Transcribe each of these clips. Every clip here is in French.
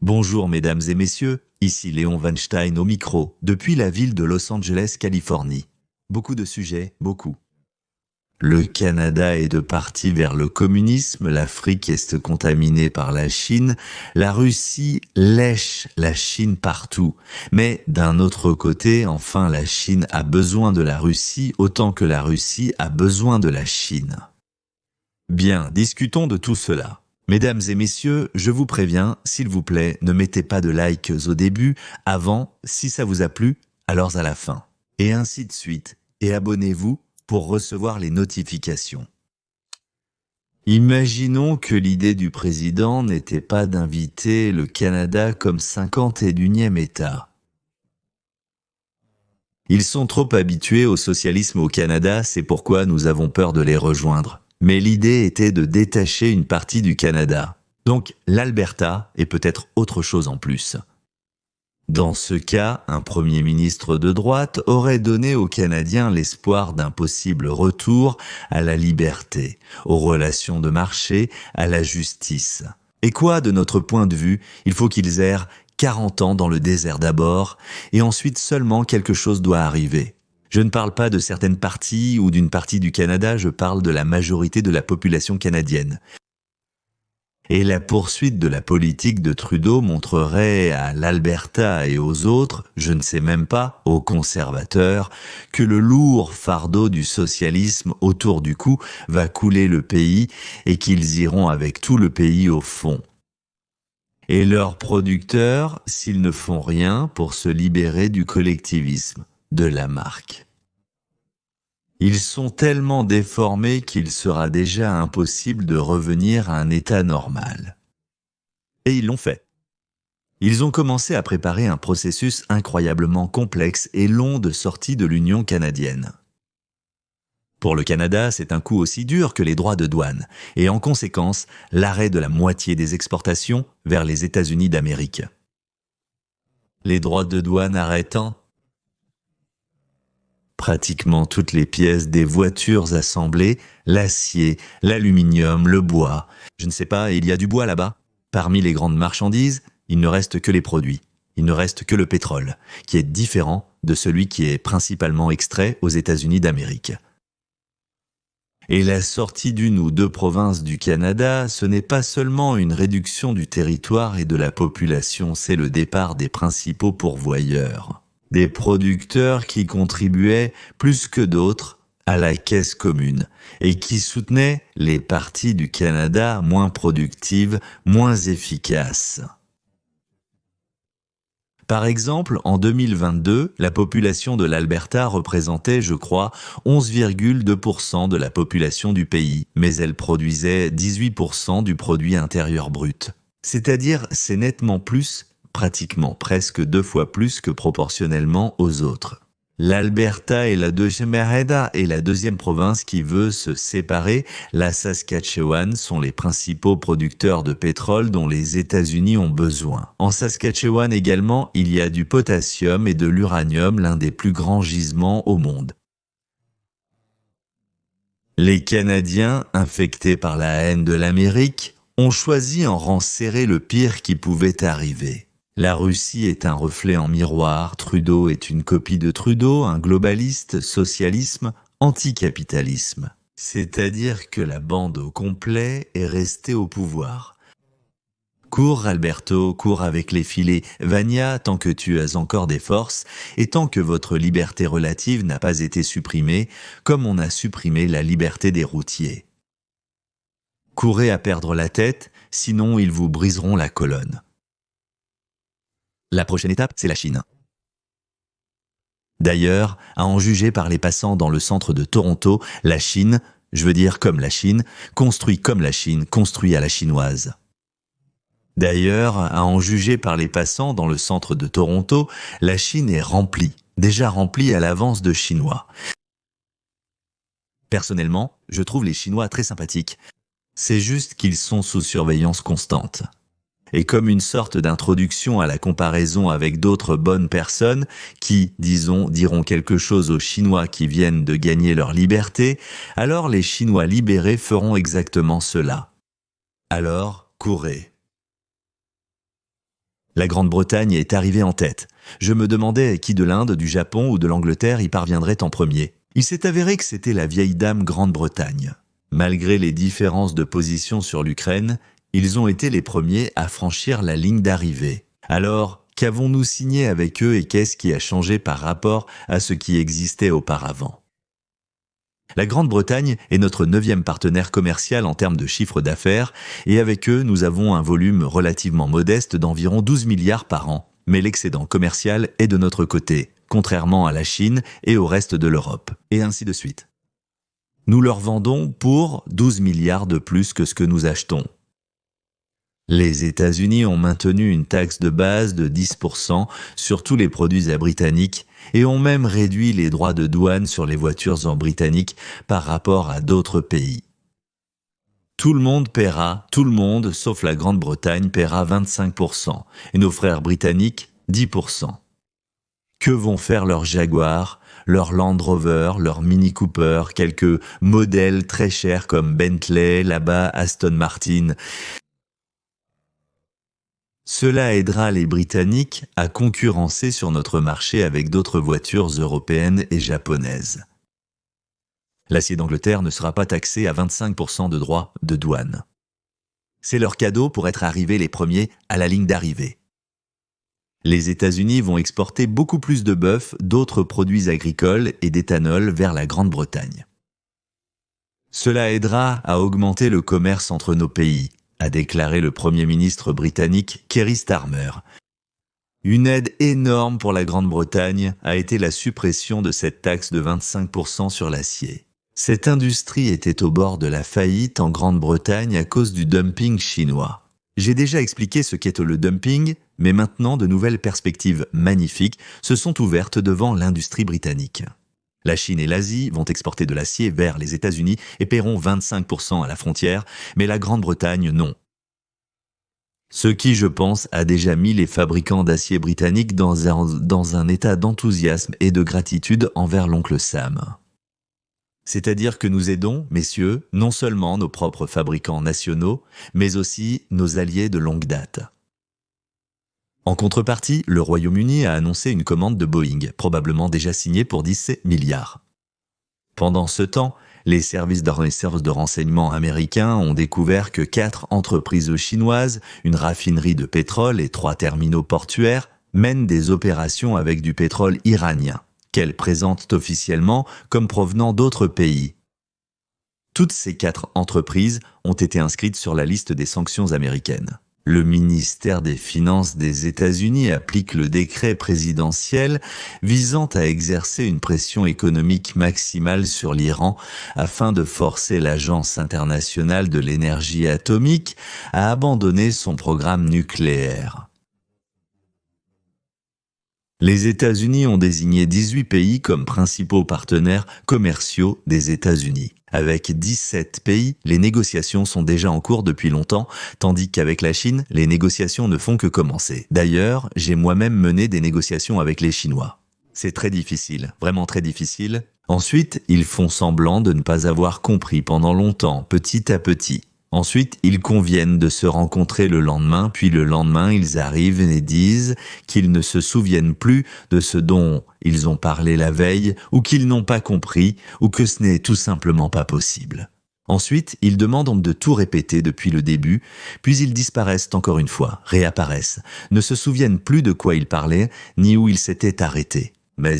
Bonjour mesdames et messieurs, ici Léon Weinstein au micro, depuis la ville de Los Angeles, Californie. Beaucoup de sujets, beaucoup. Le Canada est de partie vers le communisme, l'Afrique est contaminée par la Chine, la Russie lèche la Chine partout. Mais d'un autre côté, enfin, la Chine a besoin de la Russie autant que la Russie a besoin de la Chine. Bien, discutons de tout cela. Mesdames et messieurs, je vous préviens, s'il vous plaît, ne mettez pas de likes au début, avant, si ça vous a plu, alors à la fin. Et ainsi de suite. Et abonnez-vous pour recevoir les notifications. Imaginons que l'idée du président n'était pas d'inviter le Canada comme 51e État. Ils sont trop habitués au socialisme au Canada, c'est pourquoi nous avons peur de les rejoindre. Mais l'idée était de détacher une partie du Canada. Donc l'Alberta et peut-être autre chose en plus. Dans ce cas, un premier ministre de droite aurait donné aux Canadiens l'espoir d'un possible retour à la liberté, aux relations de marché, à la justice. Et quoi, de notre point de vue, il faut qu'ils errent 40 ans dans le désert d'abord, et ensuite seulement quelque chose doit arriver. Je ne parle pas de certaines parties ou d'une partie du Canada, je parle de la majorité de la population canadienne. Et la poursuite de la politique de Trudeau montrerait à l'Alberta et aux autres, je ne sais même pas, aux conservateurs, que le lourd fardeau du socialisme autour du cou va couler le pays et qu'ils iront avec tout le pays au fond. Et leurs producteurs, s'ils ne font rien pour se libérer du collectivisme, de la marque. Ils sont tellement déformés qu'il sera déjà impossible de revenir à un état normal. Et ils l'ont fait. Ils ont commencé à préparer un processus incroyablement complexe et long de sortie de l'Union canadienne. Pour le Canada, c'est un coup aussi dur que les droits de douane, et en conséquence, l'arrêt de la moitié des exportations vers les États-Unis d'Amérique. Les droits de douane arrêtant, pratiquement toutes les pièces des voitures assemblées, l'acier, l'aluminium, le bois. Je ne sais pas, il y a du bois là-bas. Parmi les grandes marchandises, il ne reste que les produits. Il ne reste que le pétrole, qui est différent de celui qui est principalement extrait aux États-Unis d'Amérique. Et la sortie d'une ou deux provinces du Canada, ce n'est pas seulement une réduction du territoire et de la population, c'est le départ des principaux pourvoyeurs. Des producteurs qui contribuaient plus que d'autres à la caisse commune et qui soutenaient les parties du Canada moins productives, moins efficaces. Par exemple, en 2022, la population de l'Alberta représentait, je crois, 11,2% de la population du pays, mais elle produisait 18% du produit intérieur brut. C'est-à-dire, c'est nettement plus, pratiquement presque 2 fois plus que proportionnellement aux autres. L'Alberta est la deuxième province qui veut se séparer. La Saskatchewan sont les principaux producteurs de pétrole dont les États-Unis ont besoin. En Saskatchewan également, il y a du potassium et de l'uranium, l'un des plus grands gisements au monde. Les Canadiens, infectés par la haine de l'Amérique, ont choisi en rang serré le pire qui pouvait arriver. La Russie est un reflet en miroir, Trudeau est une copie de Trudeau, un globaliste, socialisme, anticapitalisme. C'est-à-dire que la bande au complet est restée au pouvoir. Cours Alberto, cours avec les filets, Vania, tant que tu as encore des forces, et tant que votre liberté relative n'a pas été supprimée, comme on a supprimé la liberté des routiers. Courez à perdre la tête, sinon ils vous briseront la colonne. La prochaine étape, c'est la Chine. D'ailleurs, à en juger par les passants dans le centre de Toronto, la Chine, je veux dire comme la Chine, construit comme la Chine, construit à la chinoise. D'ailleurs, à en juger par les passants dans le centre de Toronto, la Chine est remplie, déjà remplie à l'avance de Chinois. Personnellement, je trouve les Chinois très sympathiques. C'est juste qu'ils sont sous surveillance constante. Et comme une sorte d'introduction à la comparaison avec d'autres bonnes personnes qui, disons, diront quelque chose aux Chinois qui viennent de gagner leur liberté, alors les Chinois libérés feront exactement cela. Alors, courez. La Grande-Bretagne est arrivée en tête. Je me demandais qui de l'Inde, du Japon ou de l'Angleterre y parviendrait en premier. Il s'est avéré que c'était la vieille dame Grande-Bretagne. Malgré les différences de position sur l'Ukraine, ils ont été les premiers à franchir la ligne d'arrivée. Alors, qu'avons-nous signé avec eux et qu'est-ce qui a changé par rapport à ce qui existait auparavant ? La Grande-Bretagne est notre 9e partenaire commercial en termes de chiffre d'affaires et avec eux, nous avons un volume relativement modeste d'environ 12 milliards par an. Mais l'excédent commercial est de notre côté, contrairement à la Chine et au reste de l'Europe, et ainsi de suite. Nous leur vendons pour 12 milliards de plus que ce que nous achetons. Les États-Unis ont maintenu une taxe de base de 10% sur tous les produits britanniques et ont même réduit les droits de douane sur les voitures en britannique par rapport à d'autres pays. Tout le monde paiera, tout le monde, sauf la Grande-Bretagne, paiera 25%, et nos frères britanniques, 10%. Que vont faire leurs Jaguar, leurs Land Rover, leurs Mini Cooper, quelques modèles très chers comme Bentley, là-bas Aston Martin? Cela aidera les Britanniques à concurrencer sur notre marché avec d'autres voitures européennes et japonaises. L'acier d'Angleterre ne sera pas taxé à 25% de droits de douane. C'est leur cadeau pour être arrivés les premiers à la ligne d'arrivée. Les États-Unis vont exporter beaucoup plus de bœuf, d'autres produits agricoles et d'éthanol vers la Grande-Bretagne. Cela aidera à augmenter le commerce entre nos pays, a déclaré le Premier ministre britannique Keir Starmer. Une aide énorme pour la Grande-Bretagne a été la suppression de cette taxe de 25% sur l'acier. Cette industrie était au bord de la faillite en Grande-Bretagne à cause du dumping chinois. J'ai déjà expliqué ce qu'est le dumping, mais maintenant de nouvelles perspectives magnifiques se sont ouvertes devant l'industrie britannique. La Chine et l'Asie vont exporter de l'acier vers les États-Unis et paieront 25% à la frontière, mais la Grande-Bretagne non. Ce qui, je pense, a déjà mis les fabricants d'acier britanniques dans un état d'enthousiasme et de gratitude envers l'oncle Sam. C'est-à-dire que nous aidons, messieurs, non seulement nos propres fabricants nationaux, mais aussi nos alliés de longue date. En contrepartie, le Royaume-Uni a annoncé une commande de Boeing, probablement déjà signée pour 10 milliards. Pendant ce temps, les services de renseignement américains ont découvert que 4 entreprises chinoises, une raffinerie de pétrole et 3 terminaux portuaires mènent des opérations avec du pétrole iranien, qu'elles présentent officiellement comme provenant d'autres pays. Toutes ces 4 entreprises ont été inscrites sur la liste des sanctions américaines. Le ministère des Finances des États-Unis applique le décret présidentiel visant à exercer une pression économique maximale sur l'Iran afin de forcer l'Agence internationale de l'énergie atomique à abandonner son programme nucléaire. Les États-Unis ont désigné 18 pays comme principaux partenaires commerciaux des États-Unis. Avec 17 pays, les négociations sont déjà en cours depuis longtemps, tandis qu'avec la Chine, les négociations ne font que commencer. D'ailleurs, j'ai moi-même mené des négociations avec les Chinois. C'est très difficile, vraiment très difficile. Ensuite, ils font semblant de ne pas avoir compris pendant longtemps, petit à petit. Ensuite, ils conviennent de se rencontrer le lendemain, puis le lendemain, ils arrivent et disent qu'ils ne se souviennent plus de ce dont ils ont parlé la veille, ou qu'ils n'ont pas compris, ou que ce n'est tout simplement pas possible. Ensuite, ils demandent de tout répéter depuis le début, puis ils disparaissent encore une fois, réapparaissent, ne se souviennent plus de quoi ils parlaient, ni où ils s'étaient arrêtés. Mais...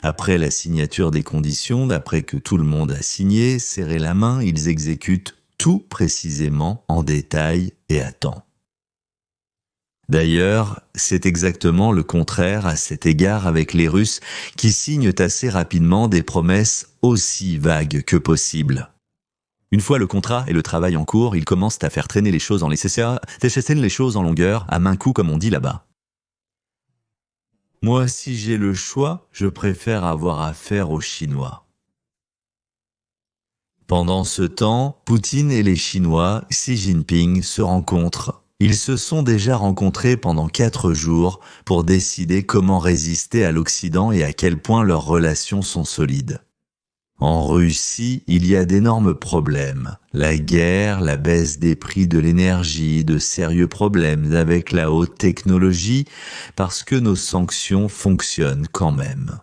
Après la signature des conditions, d'après que tout le monde a signé, serré la main, ils exécutent tout précisément, en détail et à temps. D'ailleurs, c'est exactement le contraire à cet égard avec les Russes qui signent assez rapidement des promesses aussi vagues que possible. Une fois le contrat et le travail en cours, ils commencent à faire traîner les choses en les choses en longueur, à main coup comme on dit là-bas. Moi, si j'ai le choix, je préfère avoir affaire aux Chinois. Pendant ce temps, Poutine et les Chinois, Xi Jinping, se rencontrent. Ils se sont déjà rencontrés pendant 4 jours pour décider comment résister à l'Occident et à quel point leurs relations sont solides. En Russie, il y a d'énormes problèmes. La guerre, la baisse des prix de l'énergie, de sérieux problèmes avec la haute technologie, parce que nos sanctions fonctionnent quand même.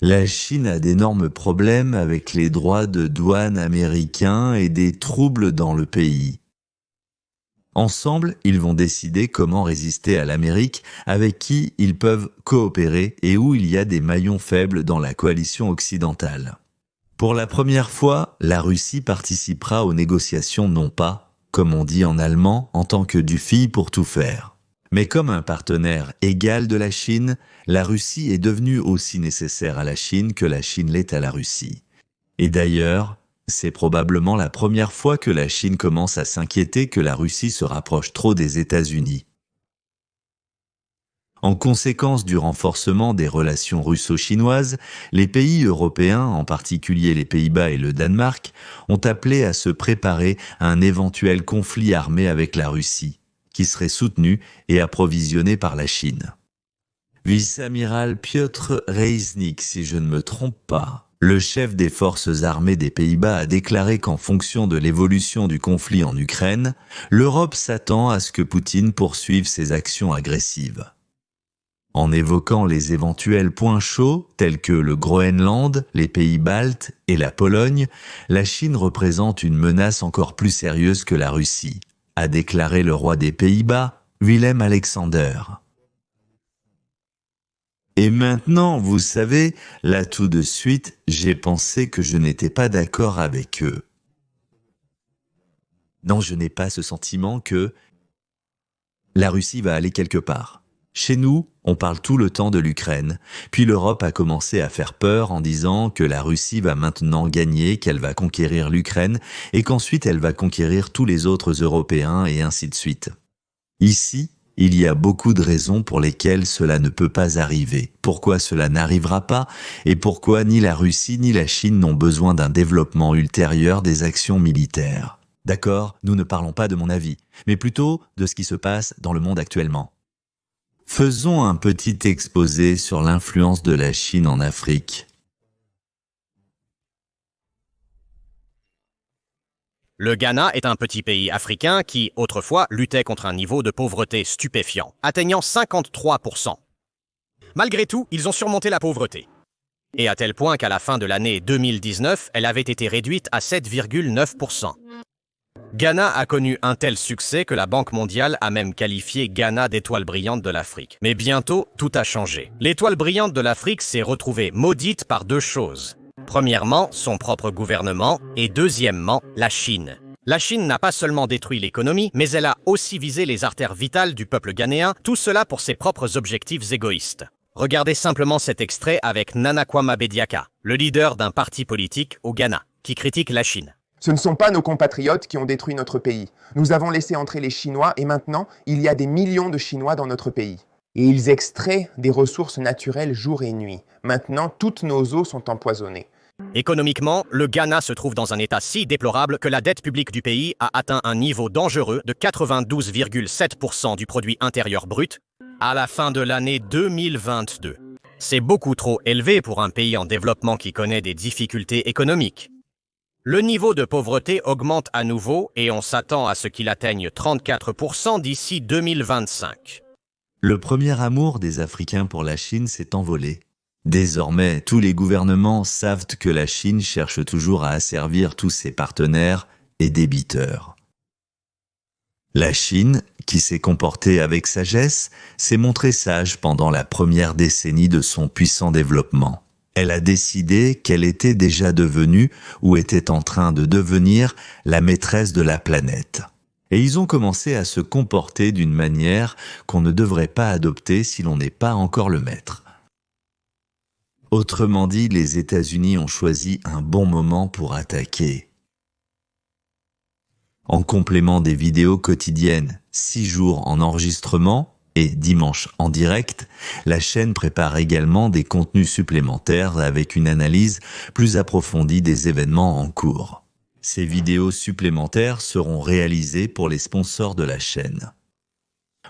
La Chine a d'énormes problèmes avec les droits de douane américains et des troubles dans le pays. Ensemble, ils vont décider comment résister à l'Amérique, avec qui ils peuvent coopérer et où il y a des maillons faibles dans la coalition occidentale. Pour la première fois, la Russie participera aux négociations non pas, comme on dit en allemand, en tant que du fille pour tout faire, mais comme un partenaire égal de la Chine. La Russie est devenue aussi nécessaire à la Chine que la Chine l'est à la Russie. Et d'ailleurs, c'est probablement la première fois que la Chine commence à s'inquiéter que la Russie se rapproche trop des États-Unis. En conséquence du renforcement des relations russo-chinoises, les pays européens, en particulier les Pays-Bas et le Danemark, ont appelé à se préparer à un éventuel conflit armé avec la Russie, qui serait soutenu et approvisionné par la Chine. Vice-amiral Piotr Reisnik, si je ne me trompe pas, le chef des forces armées des Pays-Bas a déclaré qu'en fonction de l'évolution du conflit en Ukraine, l'Europe s'attend à ce que Poutine poursuive ses actions agressives. En évoquant les éventuels points chauds tels que le Groenland, les pays baltes et la Pologne, la Chine représente une menace encore plus sérieuse que la Russie, a déclaré le roi des Pays-Bas, Willem-Alexander. Et maintenant, vous savez, là tout de suite, j'ai pensé que je n'étais pas d'accord avec eux. Non, je n'ai pas ce sentiment que la Russie va aller quelque part. Chez nous, on parle tout le temps de l'Ukraine, puis l'Europe a commencé à faire peur en disant que la Russie va maintenant gagner, qu'elle va conquérir l'Ukraine, et qu'ensuite elle va conquérir tous les autres Européens, et ainsi de suite. Ici, il y a beaucoup de raisons pour lesquelles cela ne peut pas arriver, pourquoi cela n'arrivera pas, et pourquoi ni la Russie ni la Chine n'ont besoin d'un développement ultérieur des actions militaires. D'accord, nous ne parlons pas de mon avis, mais plutôt de ce qui se passe dans le monde actuellement. Faisons un petit exposé sur l'influence de la Chine en Afrique. Le Ghana est un petit pays africain qui, autrefois, luttait contre un niveau de pauvreté stupéfiant, atteignant 53%. Malgré tout, ils ont surmonté la pauvreté. Et à tel point qu'à la fin de l'année 2019, elle avait été réduite à 7,9%. Ghana a connu un tel succès que la Banque mondiale a même qualifié Ghana d'étoile brillante de l'Afrique. Mais bientôt, tout a changé. L'étoile brillante de l'Afrique s'est retrouvée maudite par deux choses. Premièrement, son propre gouvernement, et deuxièmement, la Chine. La Chine n'a pas seulement détruit l'économie, mais elle a aussi visé les artères vitales du peuple ghanéen, tout cela pour ses propres objectifs égoïstes. Regardez simplement cet extrait avec Nana Kwame Bediaka, le leader d'un parti politique au Ghana, qui critique la Chine. Ce ne sont pas nos compatriotes qui ont détruit notre pays. Nous avons laissé entrer les Chinois et maintenant, il y a des millions de Chinois dans notre pays. Et ils extraient des ressources naturelles jour et nuit. Maintenant, toutes nos eaux sont empoisonnées. Économiquement, le Ghana se trouve dans un état si déplorable que la dette publique du pays a atteint un niveau dangereux de 92,7% du produit intérieur brut à la fin de l'année 2022. C'est beaucoup trop élevé pour un pays en développement qui connaît des difficultés économiques. Le niveau de pauvreté augmente à nouveau et on s'attend à ce qu'il atteigne 34% d'ici 2025. Le premier amour des Africains pour la Chine s'est envolé. Désormais, tous les gouvernements savent que la Chine cherche toujours à asservir tous ses partenaires et débiteurs. La Chine, qui s'est comportée avec sagesse, s'est montrée sage pendant la première décennie de son puissant développement. Elle a décidé qu'elle était déjà devenue, ou était en train de devenir, la maîtresse de la planète. Et ils ont commencé à se comporter d'une manière qu'on ne devrait pas adopter si l'on n'est pas encore le maître. Autrement dit, les États-Unis ont choisi un bon moment pour attaquer. En complément des vidéos quotidiennes, 6 jours en enregistrement et dimanche en direct, la chaîne prépare également des contenus supplémentaires avec une analyse plus approfondie des événements en cours. Ces vidéos supplémentaires seront réalisées pour les sponsors de la chaîne.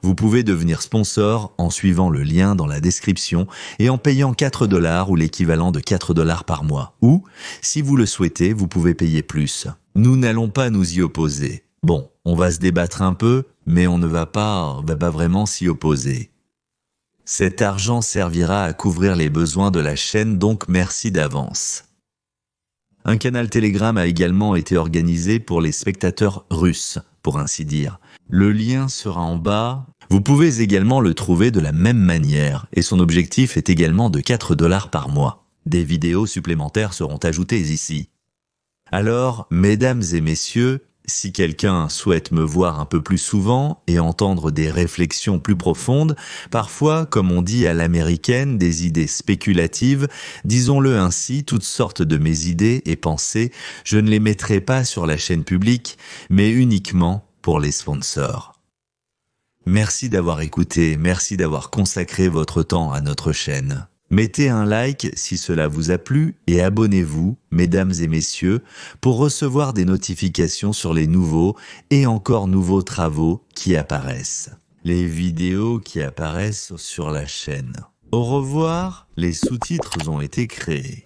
Vous pouvez devenir sponsor en suivant le lien dans la description et en payant 4 $ ou l'équivalent de 4 $ par mois. Ou, si vous le souhaitez, vous pouvez payer plus. Nous n'allons pas nous y opposer. Bon, on va se débattre un peu, mais on ne va pas vraiment s'y opposer. Cet argent servira à couvrir les besoins de la chaîne, donc merci d'avance. Un canal Telegram a également été organisé pour les spectateurs russes, pour ainsi dire. Le lien sera en bas. Vous pouvez également le trouver de la même manière, et son objectif est également de 4 $ par mois. Des vidéos supplémentaires seront ajoutées ici. Alors, mesdames et messieurs, si quelqu'un souhaite me voir un peu plus souvent et entendre des réflexions plus profondes, parfois, comme on dit à l'américaine, des idées spéculatives, disons-le ainsi, toutes sortes de mes idées et pensées, je ne les mettrai pas sur la chaîne publique, mais uniquement pour les sponsors. Merci d'avoir écouté, merci d'avoir consacré votre temps à notre chaîne. Mettez un like si cela vous a plu et abonnez-vous, mesdames et messieurs, pour recevoir des notifications sur les nouveaux et encore nouveaux travaux qui apparaissent. Les vidéos qui apparaissent sur la chaîne. Au revoir, les sous-titres ont été créés.